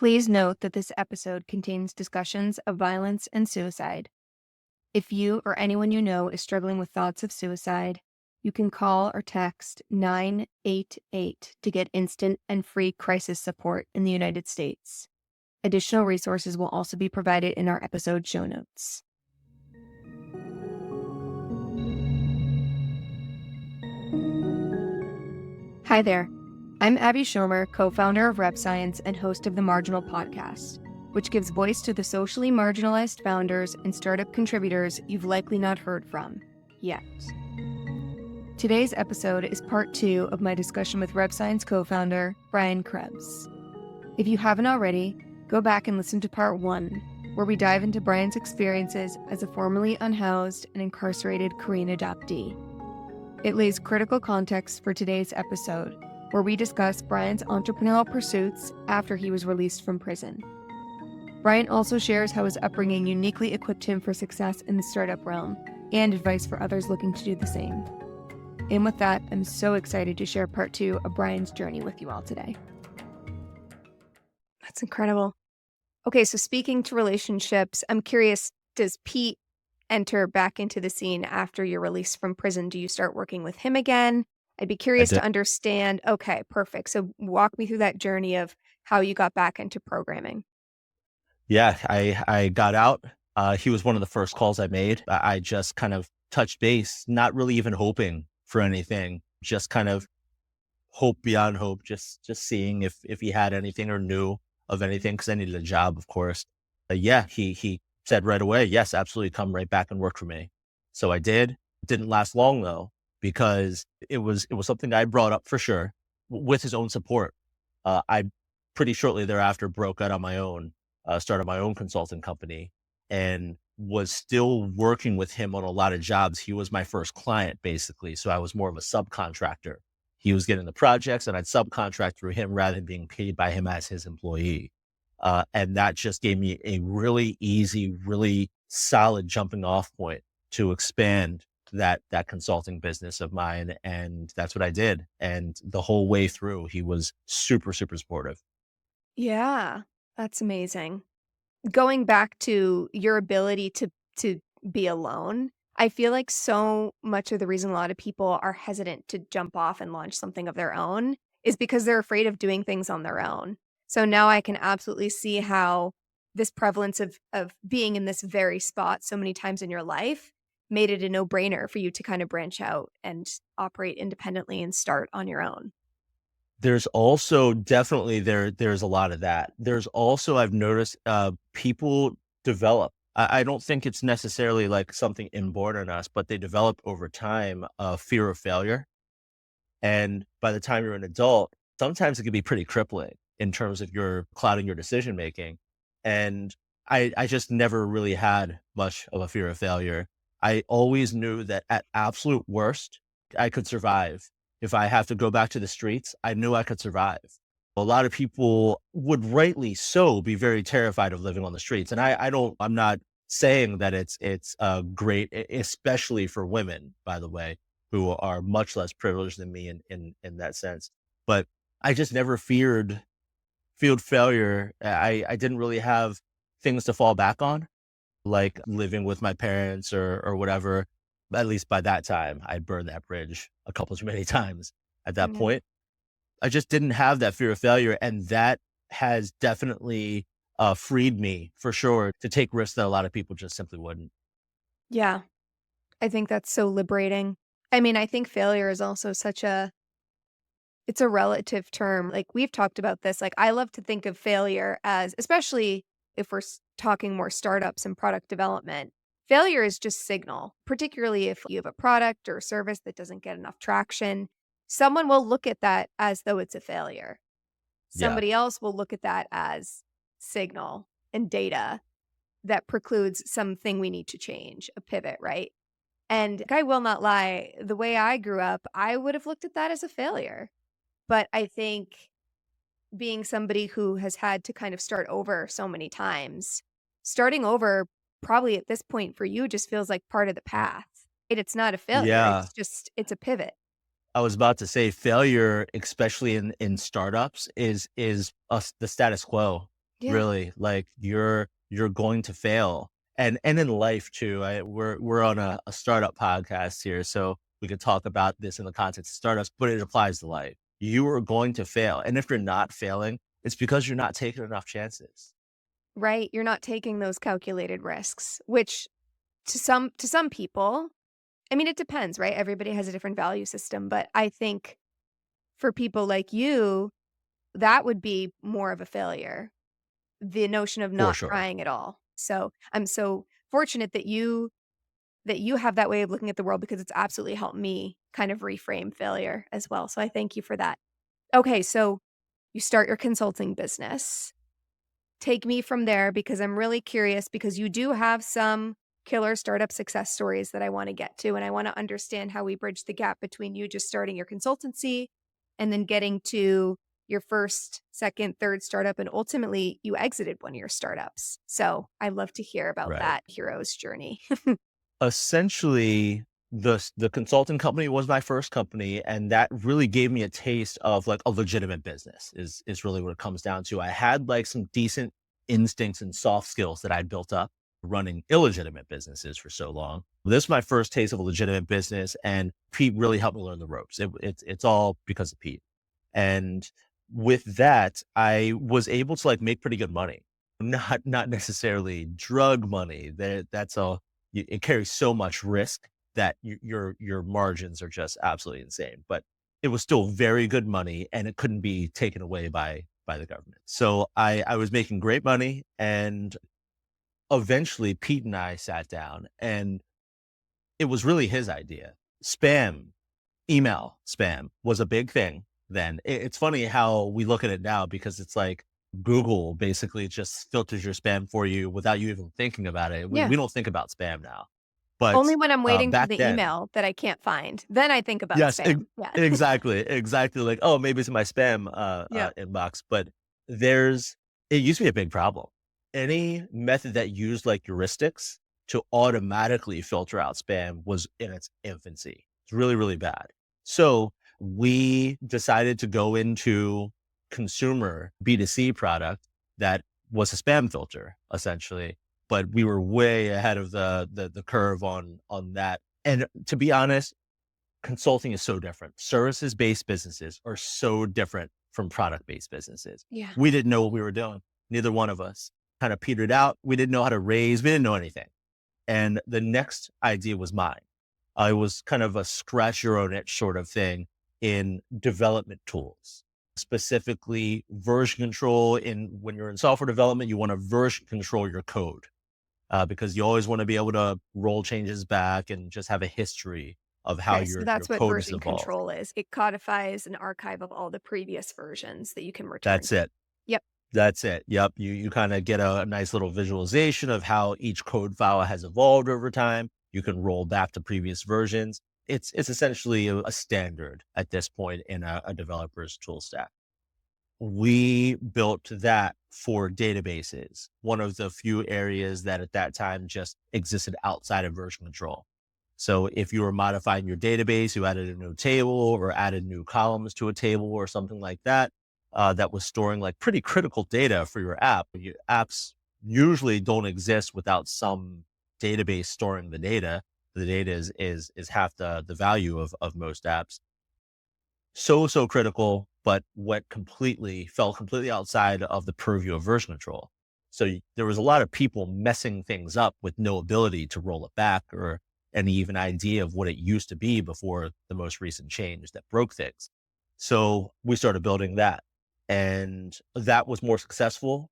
Please note that this episode contains discussions of violence and suicide. If you or anyone you know is struggling with thoughts of suicide, you can call or text 988 to get instant and free crisis support in the United States. Additional resources will also be provided in our episode show notes. Hi there. I'm Abby Schomer, co-founder of Rep Science and host of the Marginal Podcast, which gives voice to the socially marginalized founders and startup contributors you've likely not heard from yet. Today's episode is part 2 of my discussion with Rep Science co-founder Brian Krebs. If you haven't already, go back and listen to part 1, where we dive into Brian's experiences as a formerly unhoused and incarcerated Korean adoptee. It lays critical context for today's episode, where we discuss Brian's entrepreneurial pursuits after he was released from prison. Brian also shares how his upbringing uniquely equipped him for success in the startup realm and advice for others looking to do the same. And with that, I'm so excited to share part 2 of Brian's journey with you all today. That's incredible. Okay, so speaking to relationships, I'm curious, does Pete enter back into the scene after you're released from prison? Do you start working with him again? I'd be curious to understand. Okay, perfect. So walk me through that journey of how you got back into programming. Yeah, I got out. He was one of the first calls I made. I just kind of touched base, not really even hoping for anything, just kind of hope beyond hope, just seeing if he had anything or knew of anything, because I needed a job, of course. Yeah, he said right away, yes, absolutely, come right back and work for me. So I did. It didn't last long though, because it was something I brought up for sure with his own support. I pretty shortly thereafter broke out on my own, started my own consulting company, and was still working with him on a lot of jobs. He was my first client, basically. So I was more of a subcontractor. He was getting the projects and I'd subcontract through him rather than being paid by him as his employee. And that just gave me a really easy, really solid jumping off point to expand that consulting business of mine. And that's what I did. And the whole way through, he was super, super supportive. Yeah, that's amazing. Going back to your ability to be alone, I feel like so much of the reason a lot of people are hesitant to jump off and launch something of their own is because they're afraid of doing things on their own. So now I can absolutely see how this prevalence of being in this very spot so many times in your life made it a no-brainer for you to kind of branch out and operate independently and start on your own. There's also definitely there's a lot of that. There's also, I've noticed, people develop. I don't think it's necessarily like something inborn in us, but they develop over time a fear of failure. And by the time you're an adult, sometimes it can be pretty crippling in terms of your clouding your decision making. And I just never really had much of a fear of failure. I always knew that at absolute worst, I could survive. If I have to go back to the streets, I knew I could survive. A lot of people would rightly so be very terrified of living on the streets. And I'm not saying that it's great, especially for women, by the way, who are much less privileged than me in that sense. But I just never feared failure. I didn't really have things to fall back on, like living with my parents or whatever. At least by that time, I'd burned that bridge a couple too many times at that Yeah. point. I just didn't have that fear of failure. And that has definitely freed me for sure to take risks that a lot of people just simply wouldn't. Yeah. I think that's so liberating. I mean, I think failure is also it's a relative term. Like we've talked about this. Like I love to think of failure as, especially if we're talking more startups and product development, failure is just signal, particularly if you have a product or a service that doesn't get enough traction. Someone will look at that as though it's a failure. Yeah. Somebody else will look at that as signal and data that precludes something we need to change, a pivot, right? And I will not lie, the way I grew up, I would have looked at that as a failure. But I think being somebody who has had to kind of start over so many times, starting over probably at this point for you just feels like part of the path. It's not a failure. Yeah. It's a pivot. I was about to say failure, especially in startups, is the status quo. Yeah. really. Like you're going to fail. And in life too. We're on a startup podcast here, so we could talk about this in the context of startups, but it applies to life. You are going to fail. And if you're not failing, it's because you're not taking enough chances. Right. You're not taking those calculated risks, which to some people, I mean, it depends, right? Everybody has a different value system, but I think for people like you, that would be more of a failure, the notion of For not sure. trying at all. So, I'm so fortunate that you have that way of looking at the world because it's absolutely helped me kind of reframe failure as well. So I thank you for that. Okay, so you start your consulting business. Take me from there because I'm really curious because you do have some killer startup success stories that I want to get to. And I want to understand how we bridge the gap between you just starting your consultancy and then getting to your first, second, third startup. And ultimately, you exited one of your startups. So I'd love to hear about Right. that hero's journey. Essentially, the consulting company was my first company, and that really gave me a taste of like a legitimate business is really what it comes down to. I had like some decent instincts and soft skills that I'd built up running illegitimate businesses for so long. This is my first taste of a legitimate business, and Pete really helped me learn the ropes. It's all because of Pete. And with that, I was able to like make pretty good money. Not necessarily drug money. That's all. It carries so much risk that your margins are just absolutely insane. But it was still very good money, and it couldn't be taken away by the government. So I was making great money, and eventually Pete and I sat down, and it was really his idea. Spam, email spam was a big thing then. It's funny how we look at it now because it's like Google basically just filters your spam for you without you even thinking about it. We Yeah. we don't think about spam now. But, Only when I'm waiting for back the then. email that I can't find, then I think about Yes, spam. Yeah. exactly, like, "Oh, maybe it's in my spam, Yep. inbox," but there's it used to be a big problem. Any method that used, like, heuristics to automatically filter out spam was in its infancy. It's really, really bad. So, we decided to go into consumer B2C product that was a spam filter, essentially, but we were way ahead of the curve on that, and to be honest, consulting is so different. Services-based businesses are so different from product-based businesses. Yeah. We didn't know what we were doing. Neither one of us kind of petered out. We didn't know how to raise. We didn't know anything. And the next idea was mine. I was kind of a scratch your own itch sort of thing in development tools, specifically version control. When you're in software development, you want to version control your code because you always want to be able to roll changes back and just have a history of how Okay, so your that's what code has version evolved. control is. It codifies an archive of all the previous versions that you can return That's to. it. Yep. That's it. Yep. You kind of get a nice little visualization of how each code file has evolved over time. You can roll back to previous versions. It's essentially a standard at this point in a developer's tool stack. We built that for databases, one of the few areas that at that time just existed outside of version control. So if you were modifying your database, you added a new table or added new columns to a table or something like that, that was storing like pretty critical data for your app. Your apps usually don't exist without some database storing the data. The data is half the value of most apps. So critical, but fell completely outside of the purview of version control. So there was a lot of people messing things up with no ability to roll it back or any even idea of what it used to be before the most recent change that broke things. So we started building that, and that was more successful,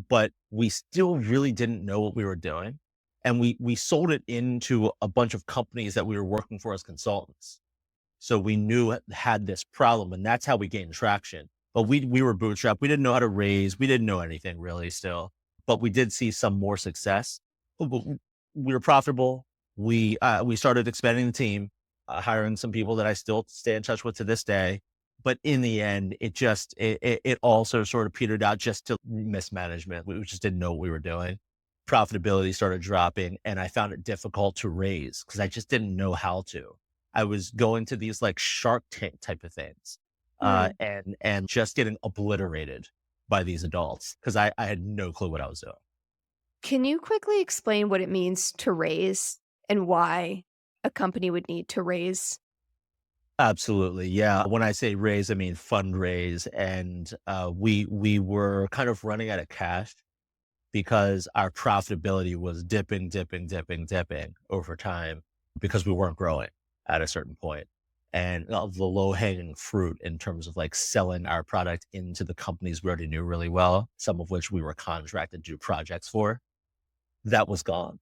but we still really didn't know what we were doing. And we sold it into a bunch of companies that we were working for as consultants. So we knew it had this problem, and that's how we gained traction. But we were bootstrapped. We didn't know how to raise. We didn't know anything really still, but we did see some more success. We were profitable. We started expanding the team, hiring some people that I still stay in touch with to this day. But in the end, it also sort of petered out just to mismanagement. We just didn't know what we were doing. Profitability started dropping, and I found it difficult to raise because I just didn't know how to. I was going to these like Shark Tank type of things, Mm. and just getting obliterated. by these adults because I had no clue what I was doing. Can you quickly explain what it means to raise and why a company would need to raise? Absolutely. Yeah. When I say raise, I mean fundraise. And we were kind of running out of cash because our profitability was dipping over time because we weren't growing at a certain point. And the low hanging fruit in terms of like selling our product into the companies we already knew really well, some of which we were contracted to do projects for, that was gone.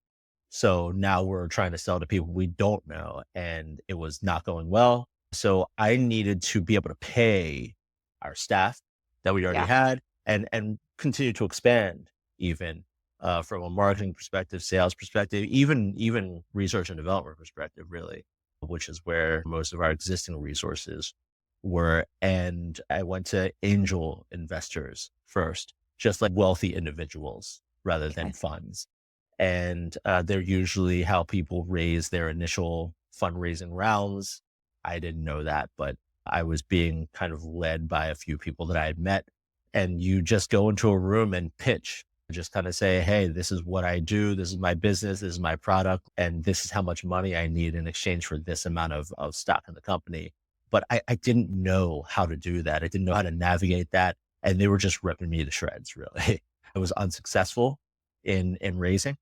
So now we're trying to sell to people we don't know, and it was not going well. So I needed to be able to pay our staff that we already Yeah. had and continue to expand even from a marketing perspective, sales perspective, even research and development perspective, really, which is where most of our existing resources were. And I went to angel investors first, just like wealthy individuals rather than Okay. funds, and they're usually how people raise their initial fundraising rounds. I didn't know that, but I was being kind of led by a few people that I had met. And you just go into a room and pitch, just kind of say, hey, this is what I do. This is my business. This is my product. And this is how much money I need in exchange for this amount of stock in the company. But I didn't know how to do that. I didn't know how to navigate that. And they were just ripping me to shreds, really. I was unsuccessful in raising.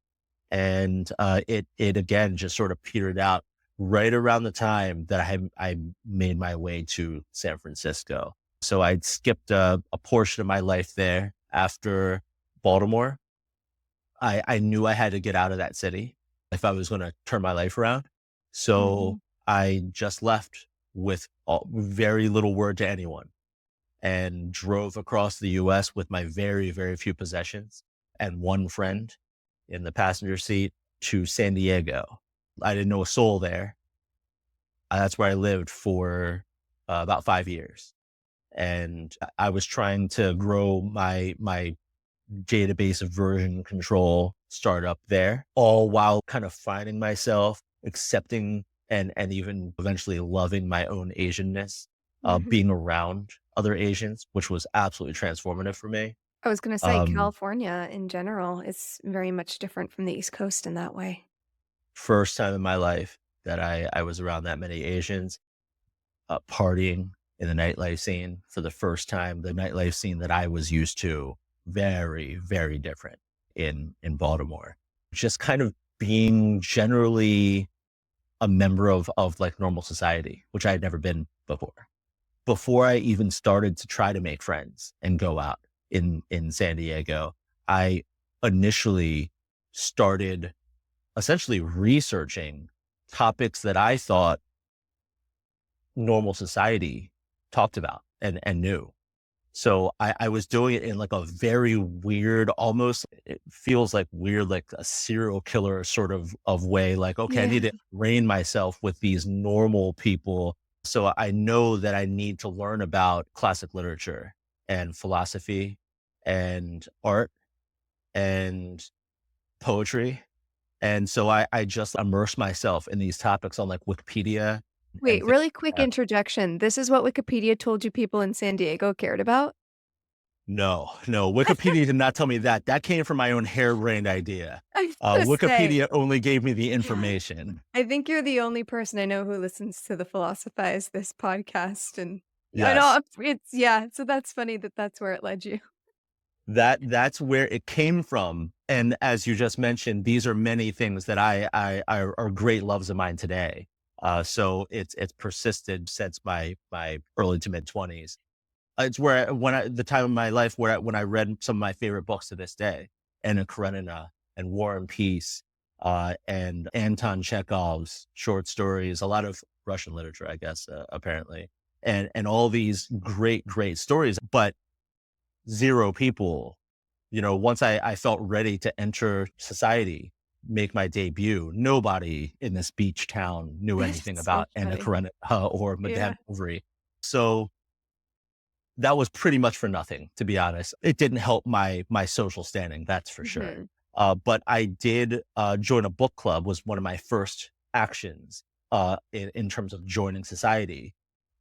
And it again just sort of petered out right around the time that I made my way to San Francisco. So I'd skipped a portion of my life there after Baltimore. I knew I had to get out of that city if I was going to turn my life around. So Mhm. I just left with very little word to anyone and drove across the US with my very few possessions and one friend in the passenger seat to San Diego. I didn't know a soul there. That's where I lived for about 5 years. And I was trying to grow my database of version control startup there, all while kind of finding myself, accepting and even eventually loving my own Asianness, Mhm. being around other Asians, which was absolutely transformative for me. I was gonna say Um, California in general is very much different from the East Coast in that way. First time in my life that I was around that many Asians, partying in the nightlife scene for the first time, the nightlife scene that I was used to, very different in Baltimore. Just kind of being generally a member of like normal society, which I had never been before. Before I even started to try to make friends and go out in San Diego, I initially started essentially researching topics that I thought normal society talked about and knew. So I was doing it in like a very weird, almost it feels like weird, like a serial killer sort of way. Like, okay, I Yeah. need to train myself with these normal people. So I know that I need to learn about classic literature and philosophy and art and poetry. And so I just immerse myself in these topics on like Wikipedia Wait, and things really like quick that. interjection. This is what Wikipedia told you people in San Diego cared about? No, Wikipedia did not tell me that. That came from my own harebrained idea. I was gonna say, Wikipedia only gave me the information. I think you're the only person I know who listens to the Philosophize This podcast, and I Yes, know it's yeah, so that's funny that that's where it led you. that's where it came from. And as you just mentioned, these are many things that I are great loves of mine today. So it's persisted since my early to mid 20s. It's where when the time of my life where when I read some of my favorite books to this day, Anna Karenina and War and Peace, and Anton Chekhov's short stories, a lot of Russian literature, I guess, apparently, and all these great stories, but zero people. Once I felt ready to enter society, make my debut, nobody in this beach town knew anything It's so about Anna funny. Karenina or Yeah. Madame Bovary. So that was pretty much for nothing, to be honest. It didn't help my social standing, that's for sure. Mhm. But I did join a book club was one of my first actions in terms of joining society.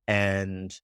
And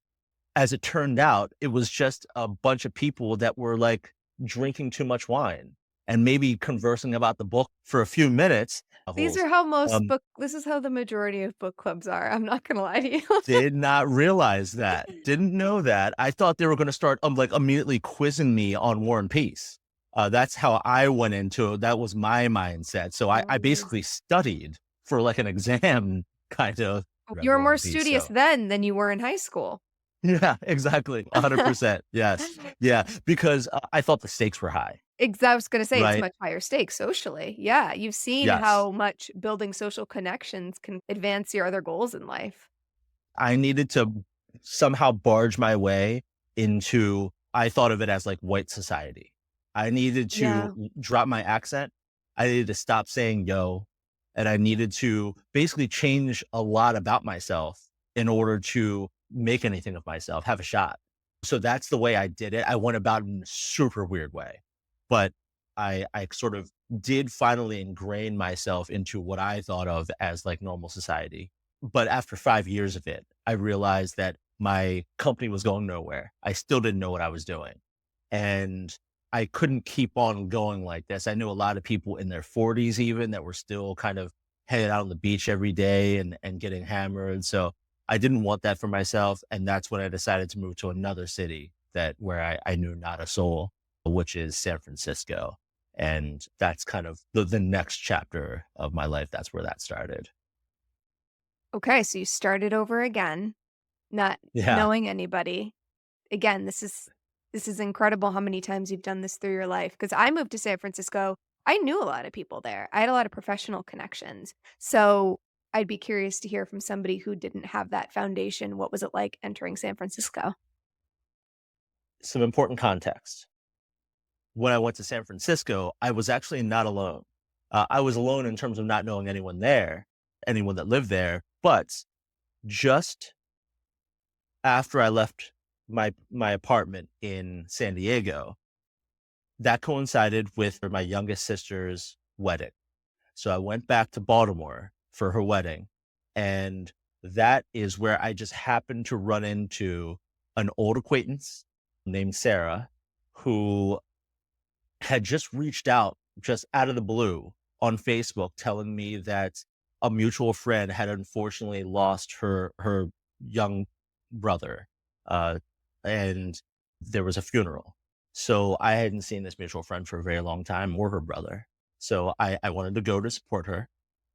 as it turned out, it was just a bunch of people that were like drinking too much wine and maybe conversing about the book for a few minutes. These are how most book this is how the majority of book clubs are, I'm not gonna lie to you. Did not realize that. Didn't know that. I thought they were gonna start, like, immediately quizzing me on War and Peace. That's how I went into it. That was my mindset. So I Oh. basically studied for, like, an exam kind of read You were War more and Peace, studious so then than you were in high school. yeah, exactly, 100%. Yes. Yeah, because, I thought the stakes were high, I was gonna say it's right? much higher stakes socially. Yeah, you've seen Yes. how much building social connections can advance your other goals in life. I needed to somehow barge my way into I thought of it as like white society. I needed to Yeah. drop my accent. I needed to stop saying yo. And I needed to basically change a lot about myself in order to make anything of myself, have a shot. So that's the way I did it. I went about it in a super weird way. But I sort of did finally ingrain myself into what I thought of as like normal society. But after 5 years of it, I realized that my company was going nowhere. I still didn't know what I was doing. And I couldn't keep on going like this. I knew a lot of people in their 40s even that were still kind of headed out on the beach every day and getting hammered. So I didn't want that for myself. And that's when I decided to move to another city that where I knew not a soul, which is San Francisco. And that's kind of the next chapter of my life. That's where that started. Okay, so you started over again, not Yeah. knowing anybody. Again, this is incredible how many times you've done this through your life. Because I moved to San Francisco, I knew a lot of people there. I had a lot of professional connections. So, I'd be curious to hear from somebody who didn't have that foundation, what was it like entering San Francisco? Some important context. When I went to San Francisco, I was actually not alone. I was alone in terms of not knowing anyone there, anyone that lived there. But just after I left my apartment in San Diego, that coincided with my youngest sister's wedding. So I went back to Baltimore for her wedding, and that is where I just happened to run into an old acquaintance named Sarah, who had just reached out just out of the blue on Facebook telling me that a mutual friend had unfortunately lost her young brother, uh, and there was a funeral. So I hadn't seen this mutual friend for a very long time or her brother. So I wanted to go to support her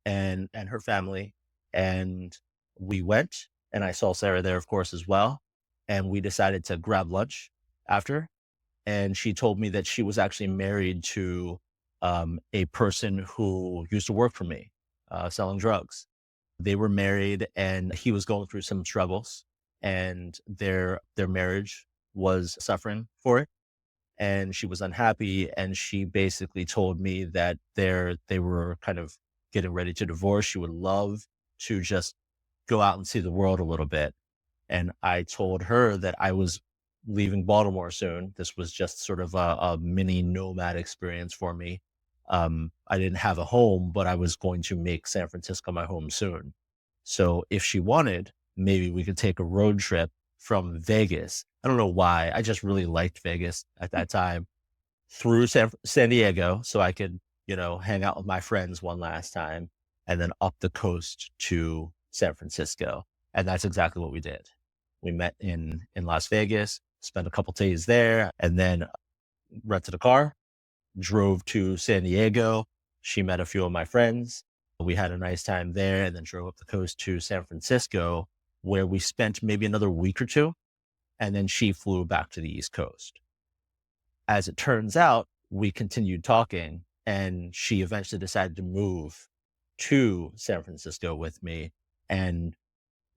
and her family. And we went and I saw Sarah there, of course, as well. And we decided to grab lunch after, and she told me that she was actually married to a person who used to work for me, selling drugs. They were married, and he was going through some struggles, and their marriage was suffering for it, and she was unhappy. And she basically told me that they were kind of getting ready to divorce. She would love to just go out and see the world a little bit, and I told her that I was leaving Baltimore soon. This was just sort of a mini nomad experience for me. I didn't have a home, but I was going to make San Francisco my home soon. So if she wanted, maybe we could take a road trip from Vegas. I don't know why. I just really liked Vegas at that time through San Diego so I could, hang out with my friends one last time and then up the coast to San Francisco. And that's exactly what we did. We met in Las Vegas, spent a couple days there, and then rented a car, drove to San Diego. She met a few of my friends. We had a nice time there and then drove up the coast to San Francisco, where we spent maybe another week or two. And then she flew back to the East Coast. As it turns out, we continued talking, and she eventually decided to move to San Francisco with me. And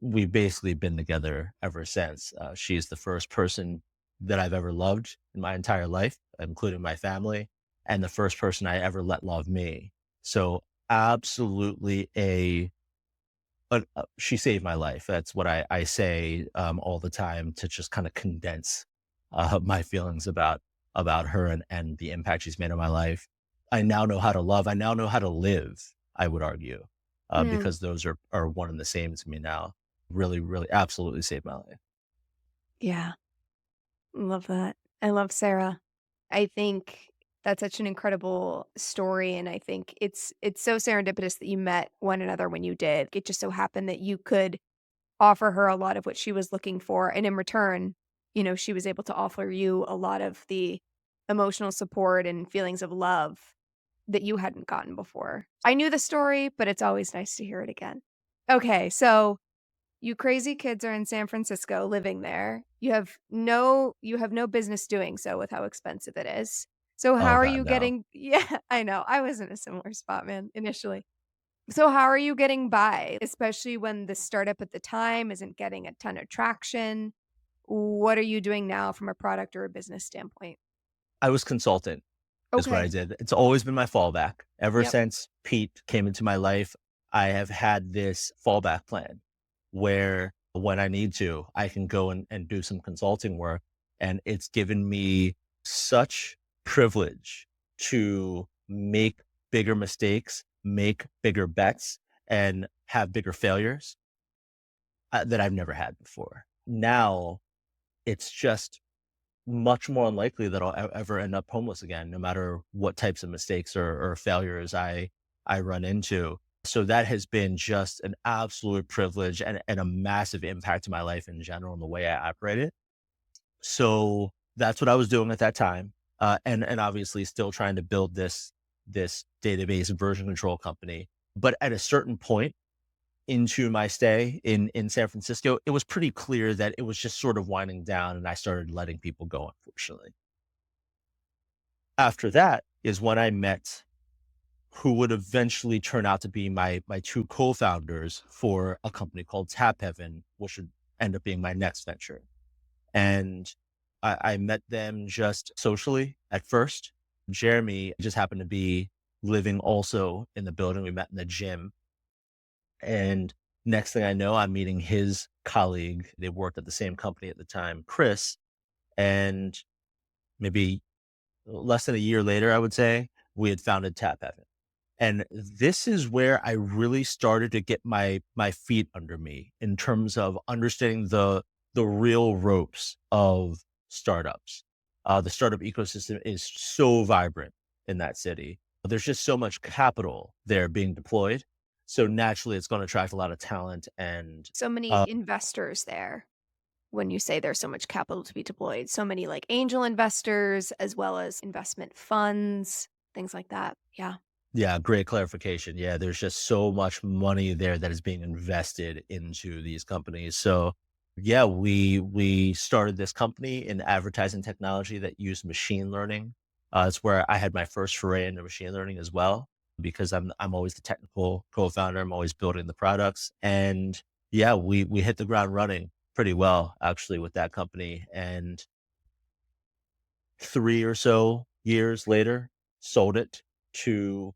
we've basically been together ever since. She's the first person that I've ever loved in my entire life, including my family, and the first person I ever let love me. So absolutely she saved my life. That's what I say all the time to just kind of condense my feelings about her and the impact she's made on my life. I now know how to love. I now know how to live. I would argue Yeah. because those are one and the same to me now. Really, really, absolutely saved my life. Yeah. Love that. I love Sarah. I think that's such an incredible story, and I think it's so serendipitous that you met one another when you did. It just so happened that you could offer her a lot of what she was looking for, and in return, she was able to offer you a lot of the emotional support and feelings of love that you hadn't gotten before. I knew the story, but it's always nice to hear it again. Okay, so you crazy kids are in San Francisco living there. You have no business doing so with how expensive it is. So how Oh are God, you no. getting Yeah, I know. I was in a similar spot, man, initially. So how are you getting by, especially when the startup at the time isn't getting a ton of traction? What are you doing now from a product or a business standpoint? I was consultant is what I Okay. did. It's always been my fallback. Ever Yep. since Pete came into my life, I have had this fallback plan where when I need to, I can go and do some consulting work. And it's given me such privilege to make bigger mistakes, make bigger bets, and have bigger failures that I've never had before. Now it's just much more unlikely that I'll ever end up homeless again, no matter what types of mistakes or failures I run into. So that has been just an absolute privilege and a massive impact to my life in general and the way I operate it. So that's what I was doing at that time, and obviously still trying to build this database version control company. But at a certain point into my stay in San Francisco, it was pretty clear that it was just sort of winding down, and I started letting people go, unfortunately. After that is when I met who would eventually turn out to be my two co-founders for a company called Tap Heaven, which would end up being my next venture. And I met them just socially at first. Jeremy just happened to be living also in the building. We met in the gym. And next thing I know, I'm meeting his colleague. They worked at the same company at the time, Chris. And maybe less than a year later, I would say, we had founded Tap Heaven. And this is where I really started to get my feet under me in terms of understanding the real ropes of startups. The startup ecosystem is so vibrant in that city. There's just so much capital there being deployed. So naturally, it's going to attract a lot of talent and So many uh, investors there. When you say there's so much capital to be deployed, so many like angel investors as well as investment funds, things like that. Yeah. yeah, great clarification. Yeah, there's just so much money there that is being invested into these companies. So, yeah, we started this company in advertising technology that used machine learning. It's where I had my first foray into machine learning as well, because I'm always the technical co-founder. I'm always building the products, and yeah, we hit the ground running pretty well actually with that company. And 3 or so years later, sold it to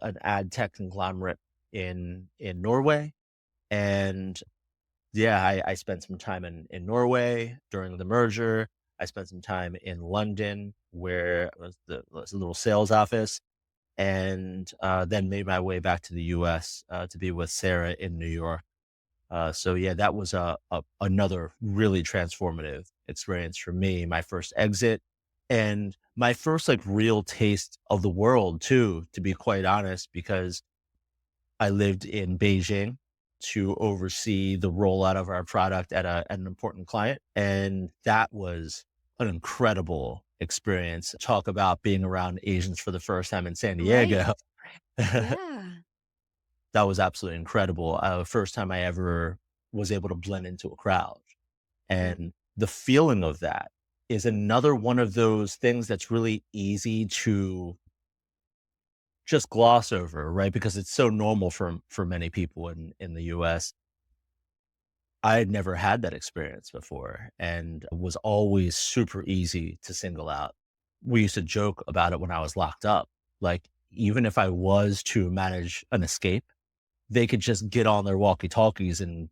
an ad tech conglomerate in Norway, and, yeah, I spent some time in Norway during the merger. I spent some time in London where was a little sales office, and, then made my way back to the US, to be with Sarah in New York. So yeah, that was another really transformative experience for me. My first exit and my first like real taste of the world too, to be quite honest, because I lived in Beijing to oversee the rollout of our product at an important client, and that was an incredible experience. Talk about being around Asians for the first time in San Right. Diego. Yeah. That was absolutely incredible. First time I ever was able to blend into a crowd. Yeah. And the feeling of that is another one of those things that's really easy to just gloss over, right? Because it's so normal for many people in the US. I had never had that experience before and was always super easy to single out. We used to joke about it when I was locked up. Like, even if I was to manage an escape, they could just get on their walkie-talkies and,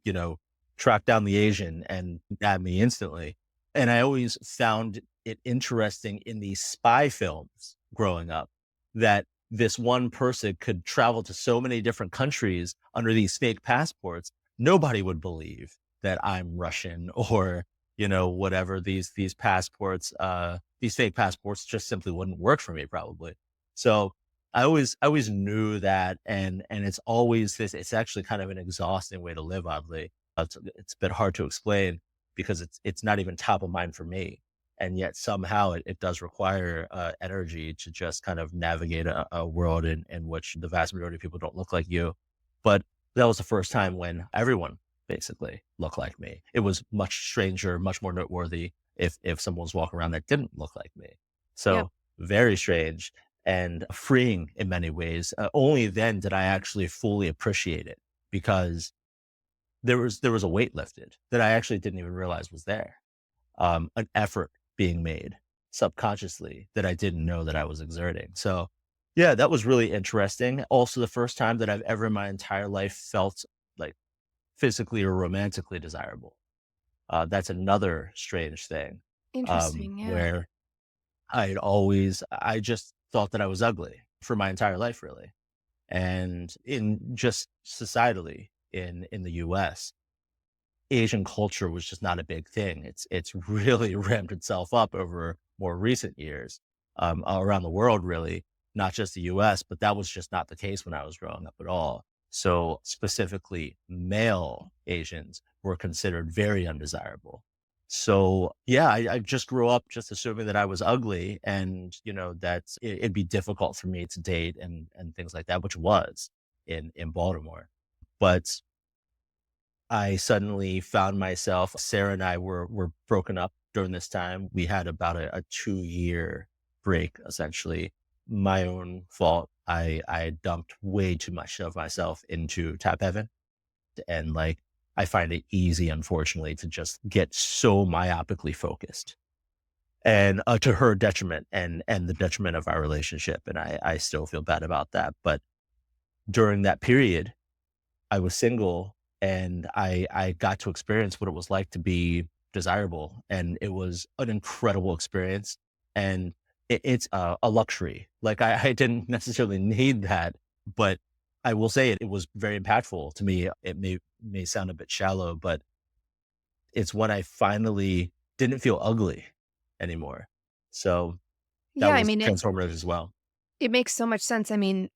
track down the Asian and nab me instantly. And I always found it interesting in these spy films growing up that this one person could travel to so many different countries under these fake passports. Nobody would believe that I'm Russian or, whatever these passports, these fake passports just simply wouldn't work for me probably. So I always knew that, and it's actually kind of an exhausting way to live, oddly. It's a bit hard to explain because it's not even top of mind for me. And yet somehow it does require energy to just kind of navigate a world in which the vast majority of people don't look like you. But that was the first time when everyone basically looked like me. It was much stranger, much more noteworthy if someone was walking around that didn't look like me. Yep. So very strange and freeing in many ways. Only then did I actually fully appreciate it because there was a weight lifted that I actually didn't even realize was there. An effort being made subconsciously that I didn't know that I was exerting. So yeah, that was really interesting. Also, the first time that I've ever in my entire life felt like physically or romantically desirable. That's another strange thing, Interesting. Yeah. where I just thought that I was ugly for my entire life, really. And in just societally in the US, Asian culture was just not a big thing. It's really ramped itself up over more recent years, around the world, really, not just the US, but that was just not the case when I was growing up at all. So specifically, male Asians were considered very undesirable. So yeah, I just grew up just assuming that I was ugly and that it'd be difficult for me to date and things like that, which was in Baltimore. But I suddenly found myself Sarah and I were broken up during this time. We had about a 2-year break, essentially. My own fault. I dumped way too much of myself into Tap Heaven, and, like, I find it easy, unfortunately, to just get so myopically focused, and, to her detriment and the detriment of our relationship, and I still feel bad about that, but during that period I was single and I got to experience what it was like to be desirable, and it was an incredible experience, and it's a luxury. Like, I didn't necessarily need that, but I will say it was very impactful to me. It may sound a bit shallow, but it's when I finally didn't feel ugly anymore. So that Yeah. I was mean, transformative as well. it makes so much sense. I mean,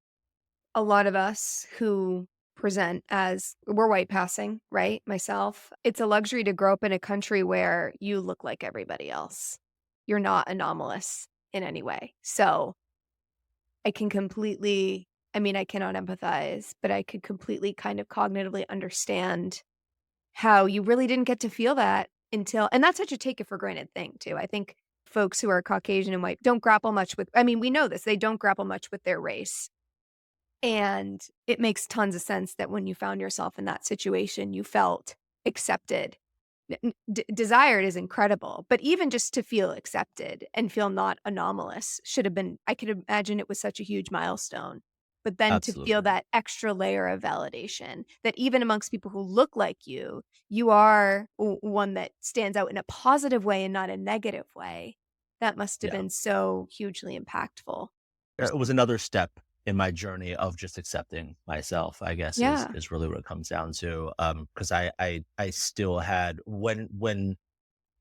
a lot of us who present as we're white passing, right? Myself, it's a luxury to grow up in a country where you look like everybody else. You're not anomalous in any way. So I can completely, I mean, I cannot empathize, but I could completely kind of cognitively understand how you really didn't get to feel that until, and that's such a take it for granted thing too. I think folks who are Caucasian and white don't grapple much with, I mean, we know this, they don't grapple much with their race. And it makes tons of sense that when you found yourself in that situation, you felt accepted. Desired is incredible, but even just to feel accepted and feel not anomalous should have been, I could imagine it was such a huge milestone. But then to feel Absolutely. that extra layer of validation that even amongst people who look like you are one that stands out in a positive way and not a negative way. That must have Yeah. been so hugely impactful. It was another step in my journey of just accepting myself, I guess, is Yeah. is really what it comes down to. Because I still had when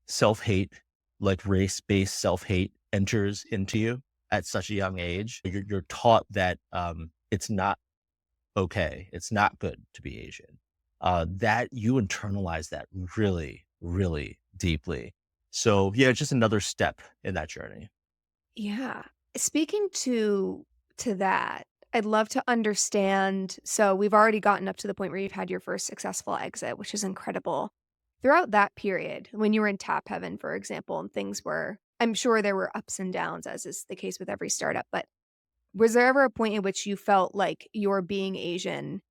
self-hate, like race-based self-hate enters into you at such a young age, you're taught that, it's not okay, it's not good to be Asian. That you internalize that really, really deeply. So, yeah, just another step in that journey. Yeah. Speaking to that, I'd love to understand, so we've already gotten up to the point where you've had your first successful exit, which is incredible. Throughout that period, when you were in Tap Heaven, for example, and things were, I'm sure there were ups and downs, as is the case with every startup, but was there ever a point in which you felt like your being Asian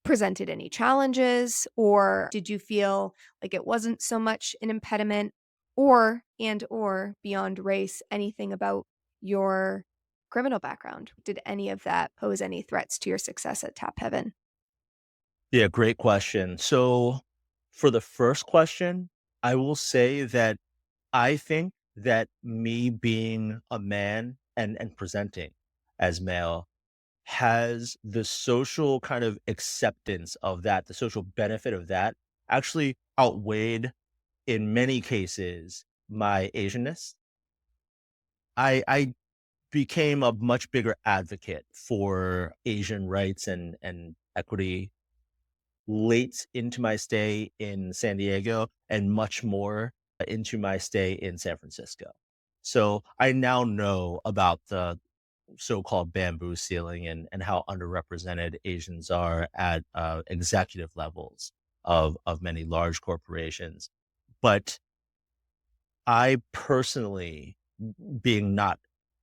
presented any challenges, or did you feel like it wasn't so much an impediment, or beyond race, anything about your criminal background? Did any of that pose any threats to your success at Tap Heaven? Yeah, great question. So, for the first question, I will say that I think that me being a man and presenting as male has the social kind of acceptance of that, the social benefit of that actually outweighed in many cases, my Asianness, I became a much bigger advocate for Asian rights and equity late into my stay in San Diego and much more into my stay in San Francisco. So I now know about the so-called bamboo ceiling and how underrepresented Asians are at executive levels of many large corporations. But I personally, being not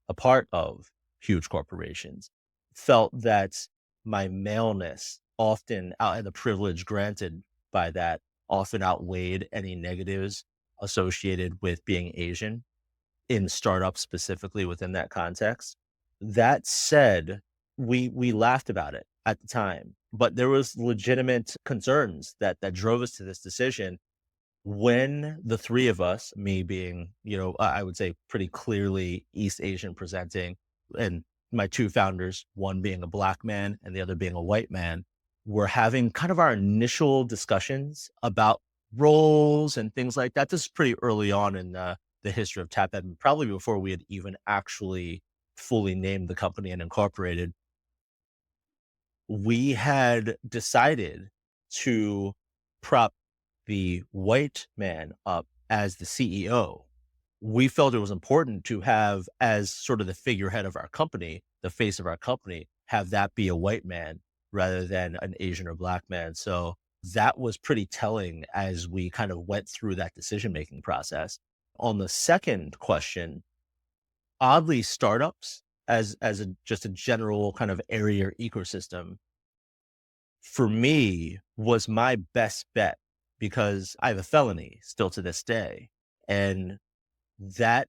a part of huge corporations, felt that my maleness often and the privilege granted by that often outweighed any negatives associated with being Asian in startups specifically within that context. That said, we laughed about it at the time, but there was legitimate concerns that drove us to this decision when the 3 of us, me being, I would say pretty clearly East Asian presenting, and my 2 founders, one being a Black man and the other being a white man, were having kind of our initial discussions about roles and things like that. This is pretty early on in the history of TapEd, probably before we had even actually fully named the company and incorporated. We had decided to prop the white man up as the CEO. We felt it was important to have, as sort of the figurehead of our company, the face of our company, have that be a white man rather than an Asian or Black man. So that was pretty telling as we kind of went through that decision making process. On the second question, oddly, startups as just a general kind of area or ecosystem for me was my best bet because I have a felony still to this day. And that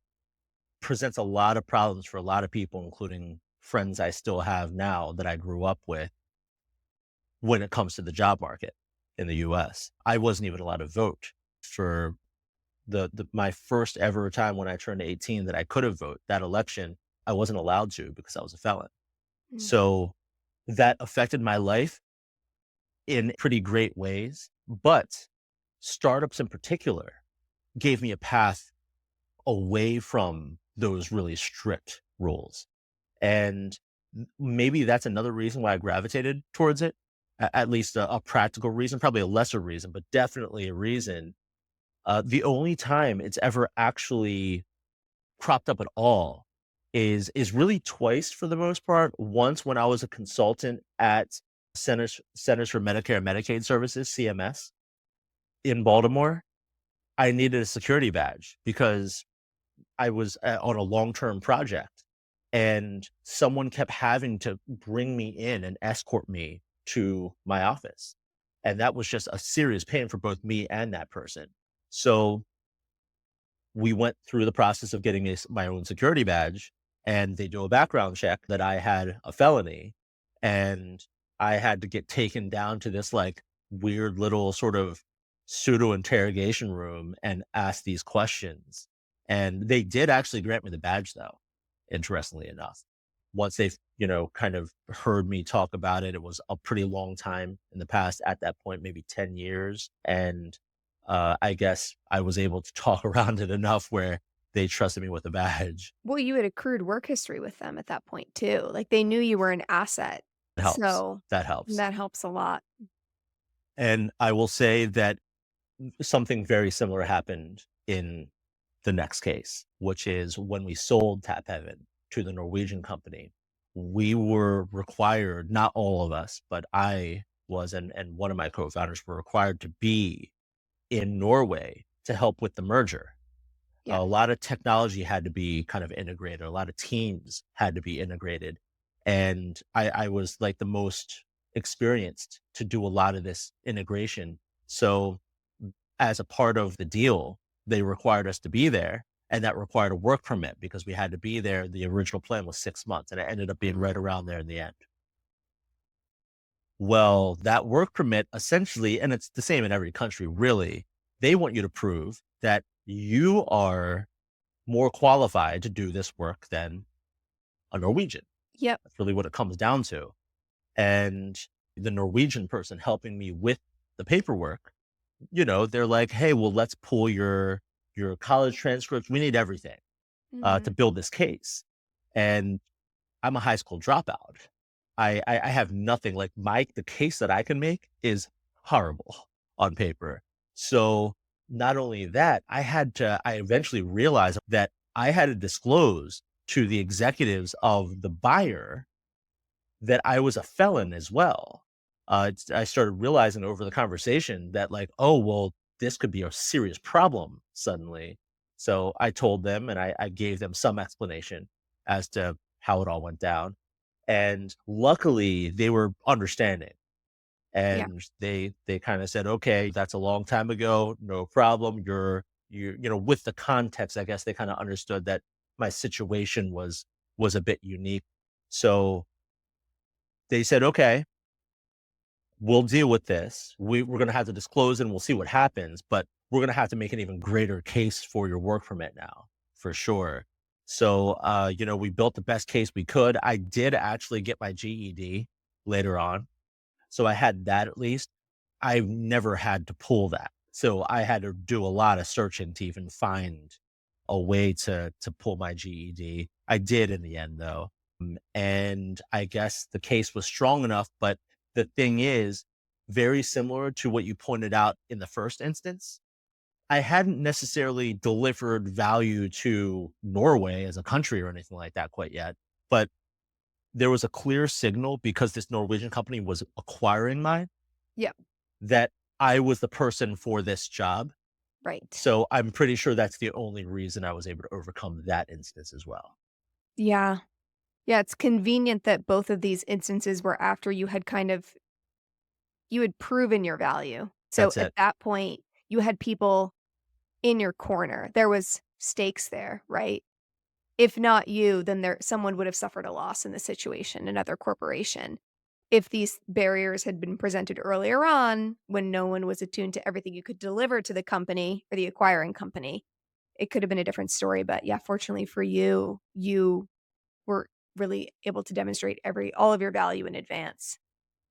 presents a lot of problems for a lot of people, including friends I still have now that I grew up with when it comes to the job market in the US. I wasn't even allowed to vote for my first ever time when I turned 18 that I could have voted. That election, I wasn't allowed to because I was a felon. Mm. So that affected my life in pretty great ways. But startups in particular gave me a path away from those really strict rules. And maybe that's another reason why I gravitated towards it, at least a practical reason, probably a lesser reason, but definitely a reason. The only time it's ever actually cropped up at all is really twice for the most part. Once when I was a consultant at Centers for Medicare and Medicaid Services, CMS, in Baltimore. I needed a security badge because I was on a long-term project, and someone kept having to bring me in and escort me to my office. And that was just a serious pain for both me and that person. So we went through the process of getting my own security badge, and they do a background check that I had a felony, and I had to get taken down to this like weird little sort of pseudo interrogation room and ask these questions. And they did actually grant me the badge, though, interestingly enough. Once they've, kind of heard me talk about it, it was a pretty long time in the past at that point, maybe 10 years. And I guess I was able to talk around it enough where they trusted me with a badge. Well, you had accrued work history with them at that point too. Like, they knew you were an asset. It helps. So That helps. that helps a lot. And I will say that something very similar happened in the next case, which is when we sold Tap Heaven to the Norwegian company. We were required, not all of us, but I was, and one of my co-founders were required to be in Norway to help with the merger. Yeah. A lot of technology had to be kind of integrated. A lot of teams had to be integrated. And I was like the most experienced to do a lot of this integration. So as a part of the deal, they required us to be there. And that required a work permit because we had to be there. The original plan was 6 months, and it ended up being right around there in the end. Well, that work permit essentially, and it's the same in every country, really, they want you to prove that you are more qualified to do this work than a Norwegian. Yep. That's really what it comes down to. And the Norwegian person helping me with the paperwork they're like, "Hey, well, let's pull your college transcripts. We need everything to Mhm. build this case." And I'm a high school dropout. I have nothing like the case that I can make is horrible on paper. So not only that, I eventually realized that I had to disclose to the executives of the buyer that I was a felon as well. I started realizing over the conversation that like, oh, well, this could be a serious problem suddenly. So I told them and I gave them some explanation as to how it all went down. And luckily they were understanding Yeah. and they kind of said, okay, that's a long time ago. No problem. With the context, I guess they kind of understood that my situation was a bit unique. So they said, okay, we'll deal with this. We're going to have to disclose and we'll see what happens, but we're going to have to make an even greater case for your work permit now, for sure. So, we built the best case we could. I did actually get my GED later on. So I had that at least. I've never had to pull that. So I had to do a lot of searching to even find a way to pull my GED. I did in the end though. And I guess the case was strong enough, but the thing is, very similar to what you pointed out in the first instance, I hadn't necessarily delivered value to Norway as a country or anything like that quite yet. But there was a clear signal because this Norwegian company was acquiring mine Yep. that I was the person for this job. Right. So I'm pretty sure that's the only reason I was able to overcome that instance as well. Yeah. Yeah, it's convenient that both of these instances were after you had proven your value. So That's at it. that point, you had people in your corner. There was stakes there, right? If not you, then someone would have suffered a loss in the situation, another corporation. If these barriers had been presented earlier on, when no one was attuned to everything you could deliver to the company or the acquiring company, it could have been a different story. But yeah, fortunately for you, you were really able to demonstrate all of your value in advance.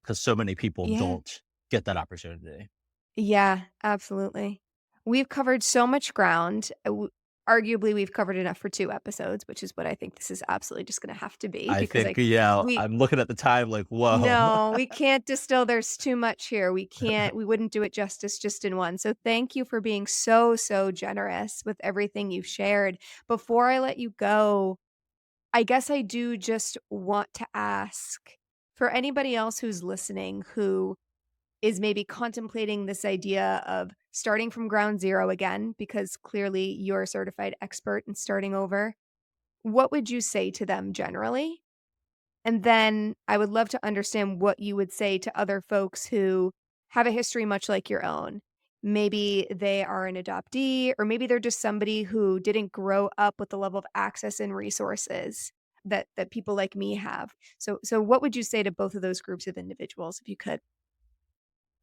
Because so many people Yeah. don't get that opportunity. Yeah, absolutely. We've covered so much ground. Arguably, we've covered enough for 2 episodes, which is what I think this is absolutely just gonna have to be I because think, yeah, we I'm looking at the time like, whoa. no, we can't distill, there's too much here. We wouldn't do it justice just in one. So thank you for being so, so generous with everything you've shared. Before I let you go, I guess I do just want to ask, for anybody else who's listening who is maybe contemplating this idea of starting from ground zero again, because clearly you're a certified expert in starting over, what would you say to them generally? And then I would love to understand what you would say to other folks who have a history much like your own. Maybe they are an adoptee, or maybe they're just somebody who didn't grow up with the level of access and resources that people like me have. So what would you say to both of those groups of individuals if you could?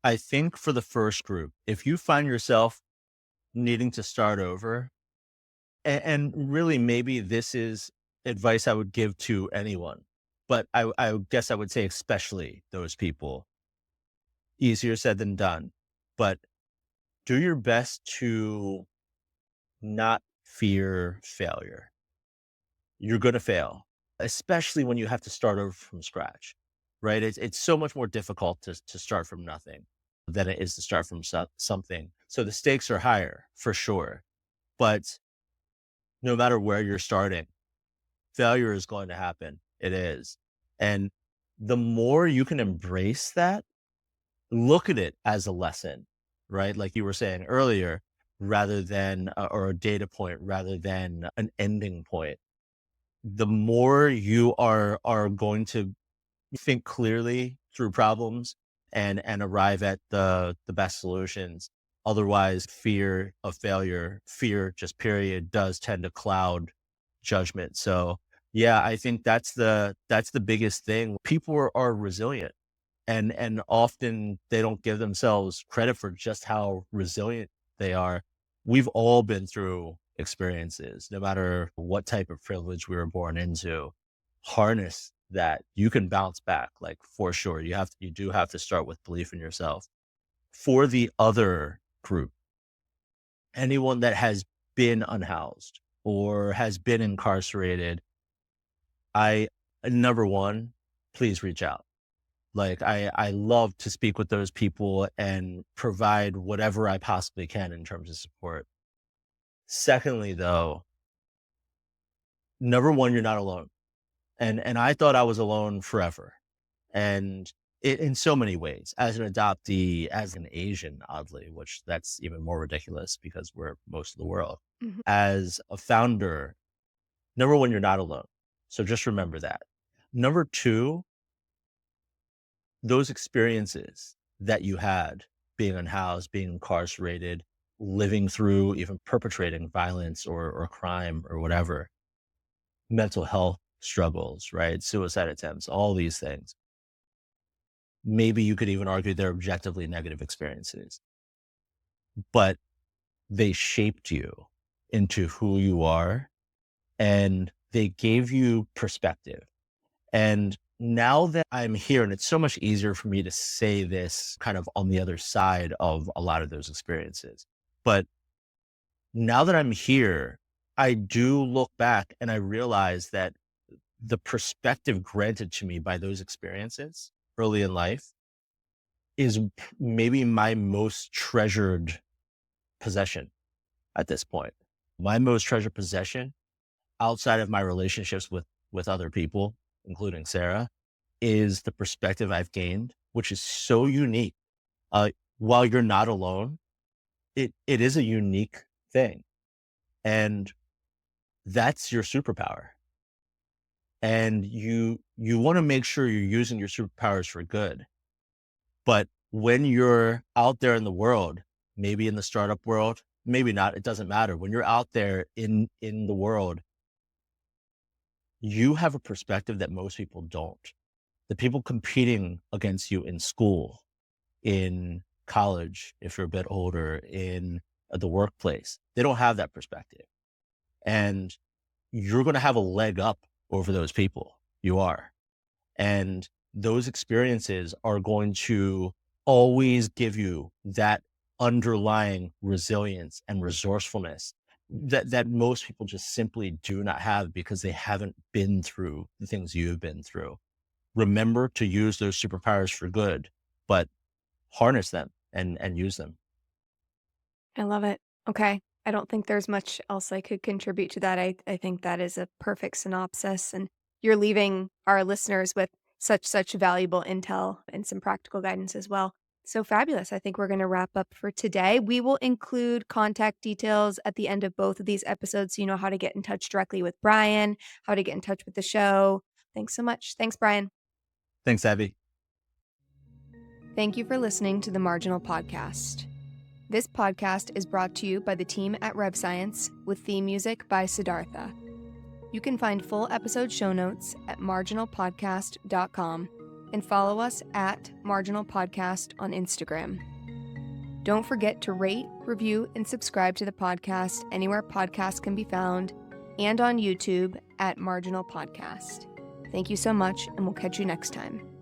I think for the first group, if you find yourself needing to start over, and really maybe this is advice I would give to anyone, but I guess I would say especially those people, easier said than done, but do your best to not fear failure. You're going to fail, especially when you have to start over from scratch, right? It's so much more difficult to start from nothing than it is to start from something. So the stakes are higher for sure. But no matter where you're starting, failure is going to happen. It is. And the more you can embrace that, look at it as a lesson, right? Like you were saying earlier, rather than, or a data point, rather than an ending point. The more you are going to think clearly through problems and arrive at the best solutions. Otherwise, fear of failure, fear just period, does tend to cloud judgment. So yeah, I think that's the biggest thing. People are resilient and often they don't give themselves credit for just how resilient they are. We've all been through experiences, no matter what type of privilege we were born into. Harness that, you can bounce back, like for sure. You do have to start with belief in yourself. For the other group, anyone that has been unhoused or has been incarcerated, I number one, please reach out. Like I love to speak with those people and provide whatever I possibly can in terms of support. Secondly, though, number one, you're not alone. And I thought I was alone forever. And in so many ways, as an adoptee, as an Asian, oddly, which that's even more ridiculous because we're most of the world. Mhm. As a founder, number one, you're not alone. So just remember that. Number two, those experiences that you had being unhoused, being incarcerated, living through even perpetrating violence or crime or whatever, mental health struggles, right? Suicide attempts, all these things. Maybe you could even argue they're objectively negative experiences, but they shaped you into who you are and they gave you perspective. And now that I'm here, and it's so much easier for me to say this kind of on the other side of a lot of those experiences. But now that I'm here, I do look back and I realize that the perspective granted to me by those experiences early in life is maybe my most treasured possession at this point. My most treasured possession outside of my relationships with other people, including Sarah, is the perspective I've gained, which is so unique. While you're not alone, it is a unique thing. And that's your superpower. And you want to make sure you're using your superpowers for good. But when you're out there in the world, maybe in the startup world, maybe not, it doesn't matter. When you're out there in the world, you have a perspective that most people don't. The people competing against you in school, in college, if you're a bit older, in the workplace, they don't have that perspective. And you're going to have a leg up over those people. You are. And those experiences are going to always give you that underlying resilience and resourcefulness that most people just simply do not have because they haven't been through the things you've been through. Remember to use those superpowers for good, but harness them and use them. I love it. Okay. I don't think there's much else I could contribute to that. I think that is a perfect synopsis. And you're leaving our listeners with such valuable intel and some practical guidance as well. So fabulous. I think we're going to wrap up for today. We will include contact details at the end of both of these episodes so you know how to get in touch directly with Brian, how to get in touch with the show. Thanks so much. Thanks, Brian. Thanks, Abby. Thank you for listening to the Marginal Podcast. This podcast is brought to you by the team at Rev Science with theme music by Siddhartha. You can find full episode show notes at marginalpodcast.com and follow us at Marginal Podcast on Instagram. Don't forget to rate, review, and subscribe to the podcast anywhere podcasts can be found and on YouTube at Marginal Podcast. Thank you so much, and we'll catch you next time.